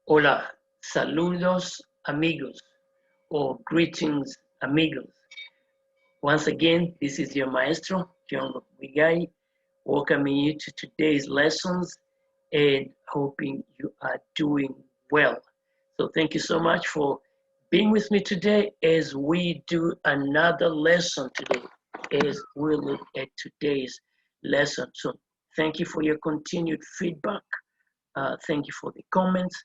Hola, saludos amigos, or greetings amigos. Once again, this is your maestro, John Wigai, welcoming you to today's lessons and hoping you are doing well. So thank you so much for being with me today as we do another lesson today, as we look at today's lesson. So thank you for your continued feedback. Thank you for the comments.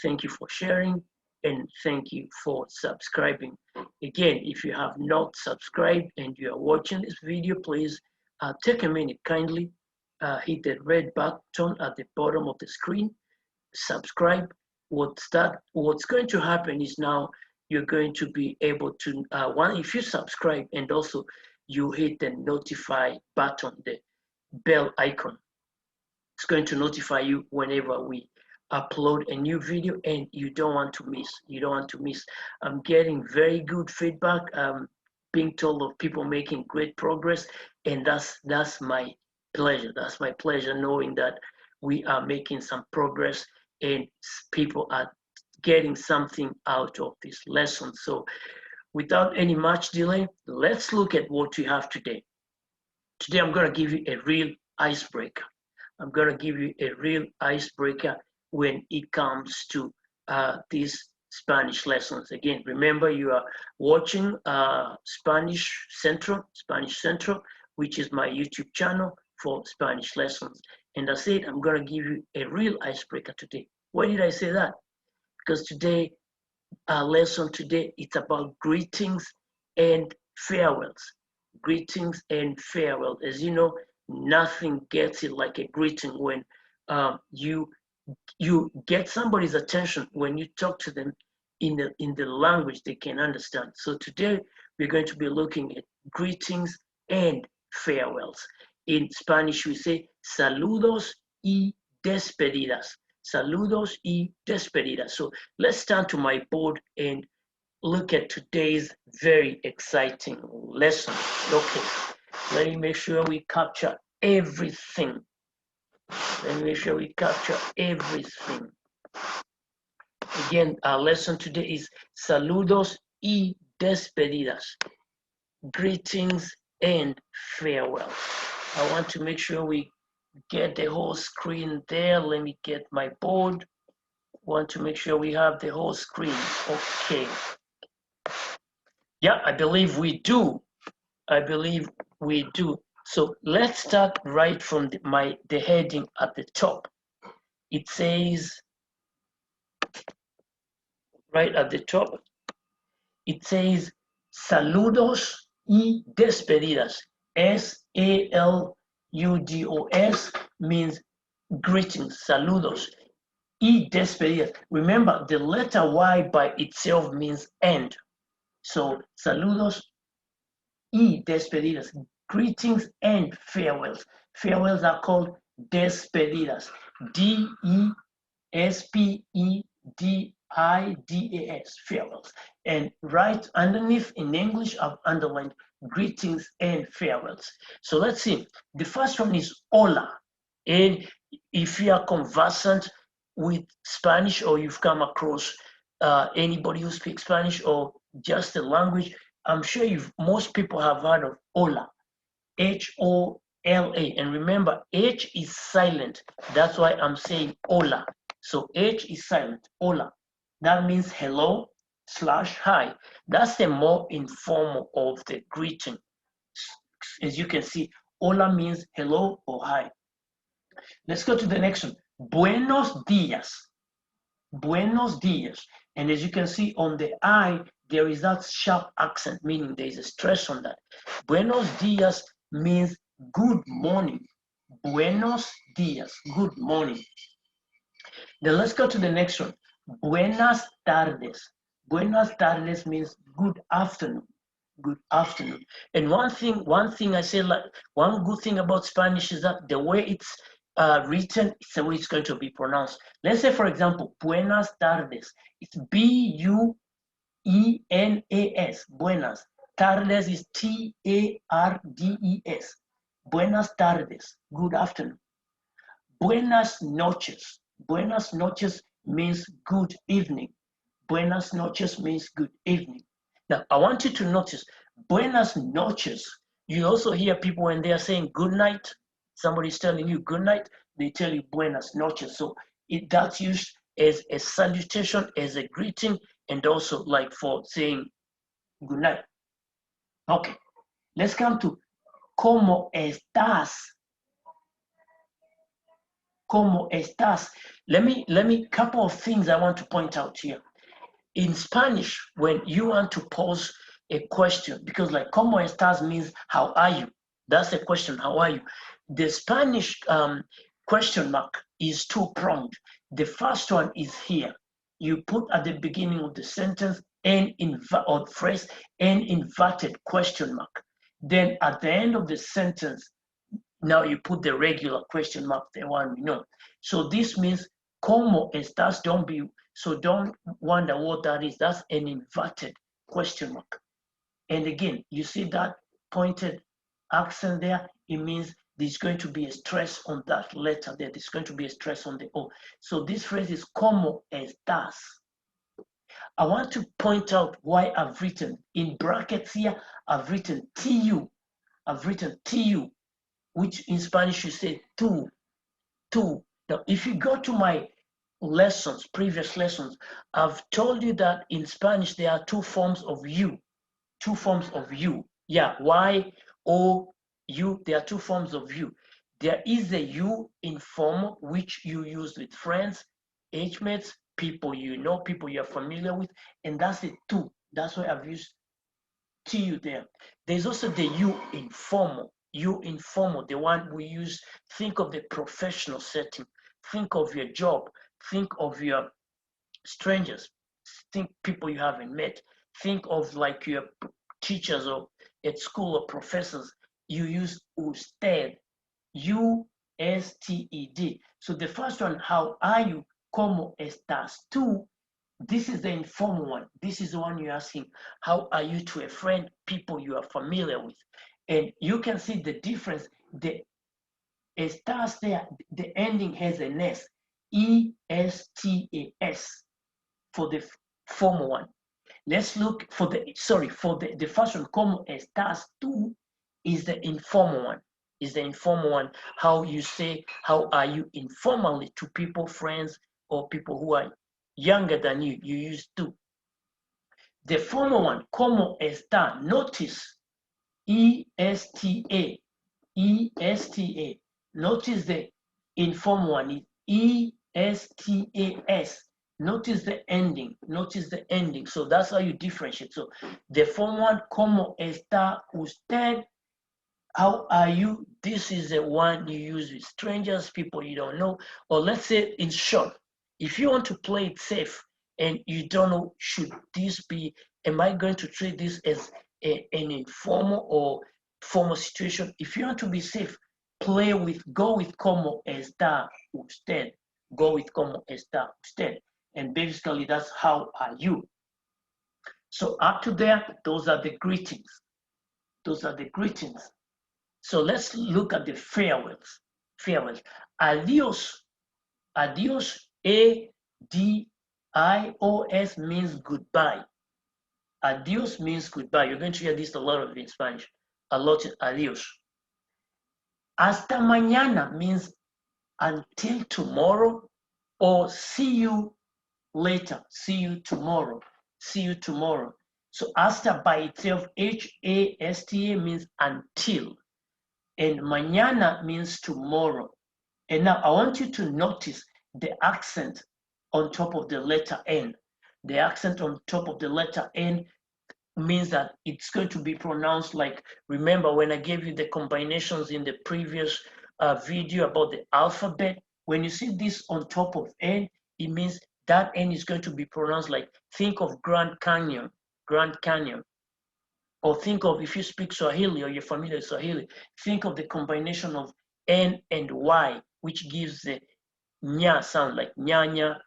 Thank you for sharing and thank you for subscribing. Again, if you have not subscribed and you are watching this video, please take a minute kindly, hit the red button at the bottom of the screen, subscribe. What's going to happen is now you're going to be able to, if you subscribe and also you hit the notify button, the bell icon, it's going to notify you whenever we upload a new video and you don't want to miss. I'm getting very good feedback. Being told of people making great progress, and that's my pleasure. That's my pleasure knowing that we are making some progress and people are getting something out of this lesson. So without any much delay, let's look at what we have today. Today I'm going to give you a real icebreaker. I'm going to give you a real icebreaker when it comes to these Spanish lessons. Again, remember you are watching Spanish Central, which is my YouTube channel for Spanish lessons. And I said I'm going to give you a real icebreaker today. Why did I say that? Because today, our lesson today, it's about greetings and farewells. Greetings and farewell. As you know, nothing gets it like a greeting when you get somebody's attention when you talk to them in the language they can understand. So today we're going to be looking at greetings and farewells. In Spanish we say saludos y despedidas. Saludos y despedidas. So let's turn to my board and look at today's very exciting lesson. Okay, let me make sure we capture everything. Let me make sure we capture everything. Again, our lesson today is saludos y despedidas. Greetings and farewell. I want to make sure we get the whole screen there. Let me get my board. Want to make sure we have the whole screen. Okay. Yeah, I believe we do. I believe we do. So let's start right from the heading at the top. It says, right at the top, it says saludos y despedidas. S-A-L-U-D-O-S means greetings, saludos. Y despedidas. Remember, the letter Y by itself means end. So saludos y despedidas, greetings and farewells. Farewells are called despedidas. D-E-S-P-E-D-I-D-A-S, farewells. And right underneath in English, I've underlined greetings and farewells. So let's see. The first one is hola. And if you are conversant with Spanish or you've come across anybody who speaks Spanish or just the language, I'm sure most people have heard of hola, H-O-L-A. And remember, H is silent. That's why I'm saying hola. So H is silent, hola. That means hello / hi. That's the more informal of the greeting. As you can see, hola means hello or hi. Let's go to the next one. Buenos días. Buenos días. And as you can see on the I, there is that sharp accent, meaning there is a stress on that. Buenos días means good morning. Buenos días, good morning. Then let's go to the next one. Buenas tardes. Buenas tardes means good afternoon. Good afternoon. And one thing I say, like one good thing about Spanish is that the way it's written, it's the way it's going to be pronounced. Let's say, for example, buenas tardes. It's B-U-E-N-A-S. Buenas. Tardes is T-A-R-D-E-S. Buenas tardes. Good afternoon. Buenas noches. Buenas noches means good evening. Buenas noches means good evening. Now, I want you to notice, buenas noches. You also hear people when they are saying good night, somebody's telling you good night, they tell you buenas noches. So that's used as a salutation, as a greeting, and also like for saying good night. Okay, let's come to ¿Cómo estás? ¿Cómo estás? Let me, couple of things I want to point out here. In Spanish, when you want to pose a question, because like ¿Cómo estás means how are you? That's a question, how are you? The Spanish question mark is two-pronged. The first one is here. You put at the beginning of the sentence or phrase an inverted question mark. Then at the end of the sentence, now you put the regular question mark, the one we know. So this means ¿Cómo estás? Don't wonder what that is. That's an inverted question mark. And again, you see that pointed accent there? It means there's going to be a stress on that letter there. There's going to be a stress on the O. So this phrase is ¿Cómo estás? I want to point out why I've written in brackets here, I've written TU. I've written TU, which in Spanish you say tú. Now, if you go to my lessons, previous lessons, I've told you that in Spanish there are two forms of you. Two forms of you. Yeah, Y-O-U, there are two forms of you. There is a you informal, which you use with friends, age mates, people you know, people you're familiar with, and that's it too. That's why I've used TU there. There's also the you informal, the one we use. Think of the professional setting, think of your job, think of your strangers, think people you haven't met, think of like your teachers or at school or professors. You use usted, U-S-T-E-D. So the first one, how are you? ¿Cómo estás tú? This is the informal one. This is the one you're asking, how are you to a friend, people you are familiar with? And you can see the difference. The estás there, the ending has an S, E-S-T-A-S for the formal one. Let's look for the first one, ¿Cómo estás tú? Is the informal one. How you say, how are you informally to people, friends, or people who are younger than you. You use tú. The formal one, ¿Cómo está? Notice E-S-T-A. E-S-T-A. Notice the informal one is E-S-T-A-S. Notice the ending. So that's how you differentiate. So the formal one, ¿Cómo está usted? How are you? This is the one you use with strangers, people you don't know. Or let's say in short, if you want to play it safe and you don't know, am I going to treat this as an informal or formal situation? If you want to be safe, go with ¿Cómo está usted? Go with ¿Cómo está usted? And basically that's how are you. So up to there, those are the greetings. So let's look at the farewells. Adios, A-D-I-O-S means goodbye. Adios means goodbye. You're going to hear this a lot in Spanish. A lot, adios. Hasta mañana means until tomorrow, or see you later, see you tomorrow. So hasta by itself, H-A-S-T-A means until. And mañana means tomorrow. And now I want you to notice the accent on top of the letter N. The accent on top of the letter N means that it's going to be pronounced like, remember when I gave you the combinations in the previous video about the alphabet, when you see this on top of N, it means that N is going to be pronounced like, think of Grand Canyon. Or think of, if you speak Swahili or you're familiar with Swahili, think of the combination of N and Y, which gives the nya sound, like nyanya,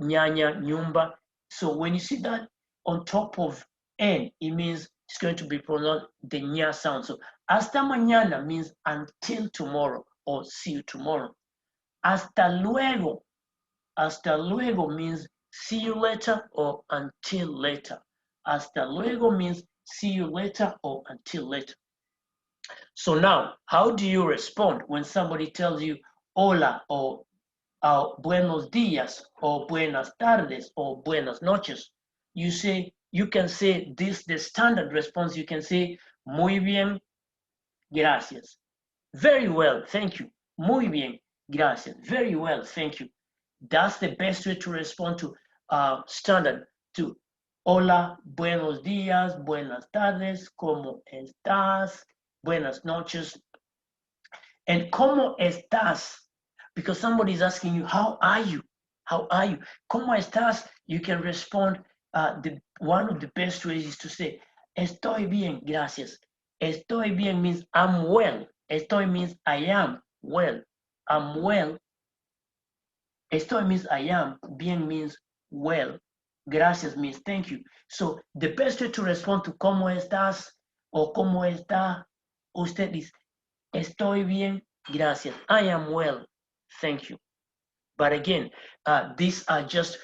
nyumba. So when you see that on top of N, it means it's going to be pronounced the nya sound. So hasta mañana means until tomorrow or see you tomorrow. Hasta luego Hasta luego means see you later or until later. Hasta luego means see you later or until later. So now, how do you respond when somebody tells you hola or buenos días or buenas tardes or buenas noches? You can say this, the standard response, you can say muy bien, gracias. Very well, thank you. Muy bien, gracias. Very well, thank you. That's the best way to respond to standard, to hola, buenos días, buenas tardes, ¿cómo estás? Buenas noches. And ¿cómo estás? Because somebody is asking you, how are you? How are you? ¿Cómo estás? You can respond, one of the best ways is to say, estoy bien, gracias. Estoy bien means I'm well. Estoy means I am well. I'm well. Estoy means I am. Bien means well. Gracias means thank you. So the best way to respond to ¿cómo estás? Or ¿cómo está usted? Is estoy bien, gracias. I am well, thank you. But again, these are just,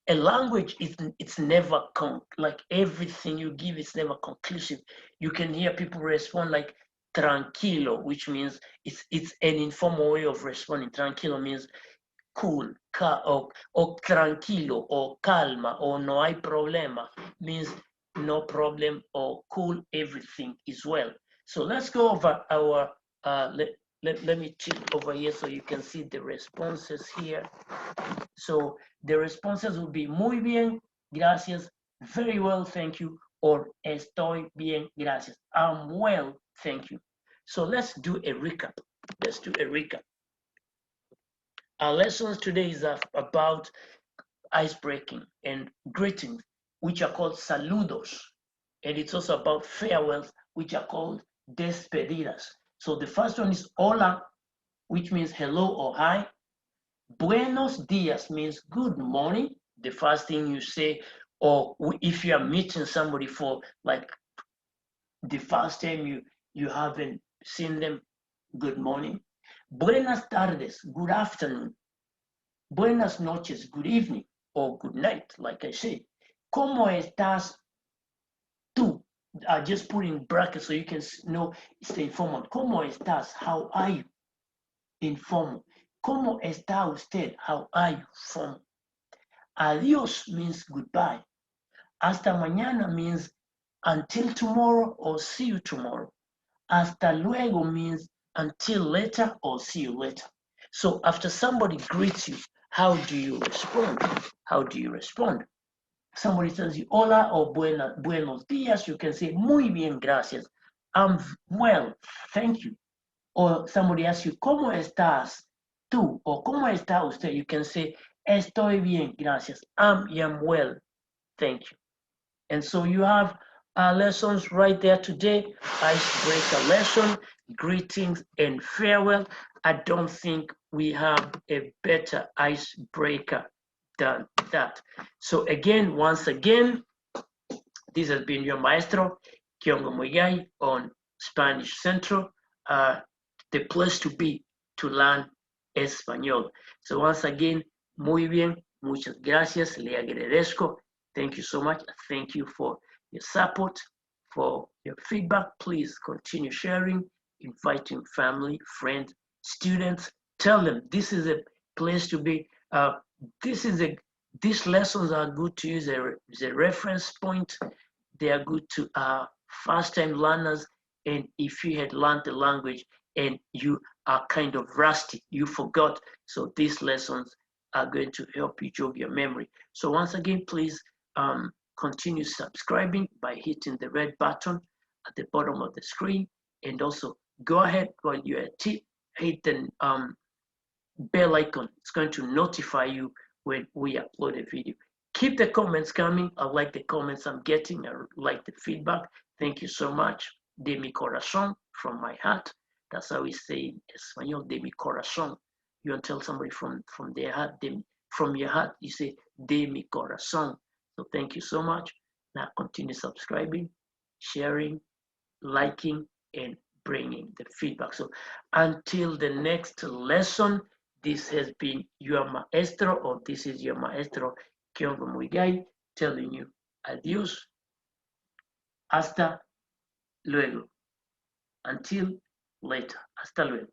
a language it's never like everything you give is never conclusive. You can hear people respond like tranquilo, which means it's an informal way of responding. Tranquilo means cool, or tranquilo, or calma, or no hay problema means no problem, or cool, everything is well. So let's go over our, let me check over here so you can see the responses here. So the responses will be muy bien, gracias, very well, thank you, or estoy bien, gracias. I'm well, thank you. So let's do a recap. Let's do a recap. Our lessons today is about ice breaking and greetings, which are called saludos. And it's also about farewells, which are called despedidas. So the first one is hola, which means hello or hi. Buenos dias means good morning. The first thing you say, or if you are meeting somebody for like the first time you haven't seen them, good morning. Buenas tardes, good afternoon. Buenas noches, good evening or good night, like I say. ¿Cómo estás tú? I just put in brackets so you can know it's the informal. ¿Cómo estás? How are you? Informal. ¿Cómo está usted? How are you? Formal. Adiós means goodbye. Hasta mañana means until tomorrow or see you tomorrow. Hasta luego means until later or see you later. So after somebody greets you, how do you respond? How do you respond? Somebody tells you hola or buenos dias, you can say muy bien, gracias. I'm well, thank you. Or somebody asks you, ¿cómo estás tú? Or ¿cómo está usted? You can say, estoy bien, gracias. I am well, thank you. And so you have lessons right there today. Icebreaker lesson, greetings and farewell. I don't think we have a better icebreaker than that. So again, once again, this has been your maestro, Kiongo Muigai, on Spanish Central, the place to be to learn Español. So once again, muy bien, muchas gracias, le agradezco. Thank you so much. Thank you for your support, for your feedback. Please continue sharing, inviting family, friends, students. Tell them this is a place to be. These lessons are good to use as a reference point. They are good to first-time learners. And if you had learned the language and you are kind of rusty, you forgot. So these lessons are going to help you jog your memory. So once again, please continue subscribing by hitting the red button at the bottom of the screen. And also go ahead while you're at it, hit the bell icon. It's going to notify you when we upload a video. Keep the comments coming. I like the comments I'm getting. I like the feedback. Thank you so much. De mi corazón, from my heart. That's how we say in Espanol, de mi corazón. You want to tell somebody from their heart, from your heart, you say de mi corazón. So thank you so much. Now continue subscribing, sharing, liking, and bringing the feedback. So until the next lesson, This has been your maestro, or this is your maestro, Kiongo Muigai, telling you adios. Hasta luego. Until later. Hasta luego.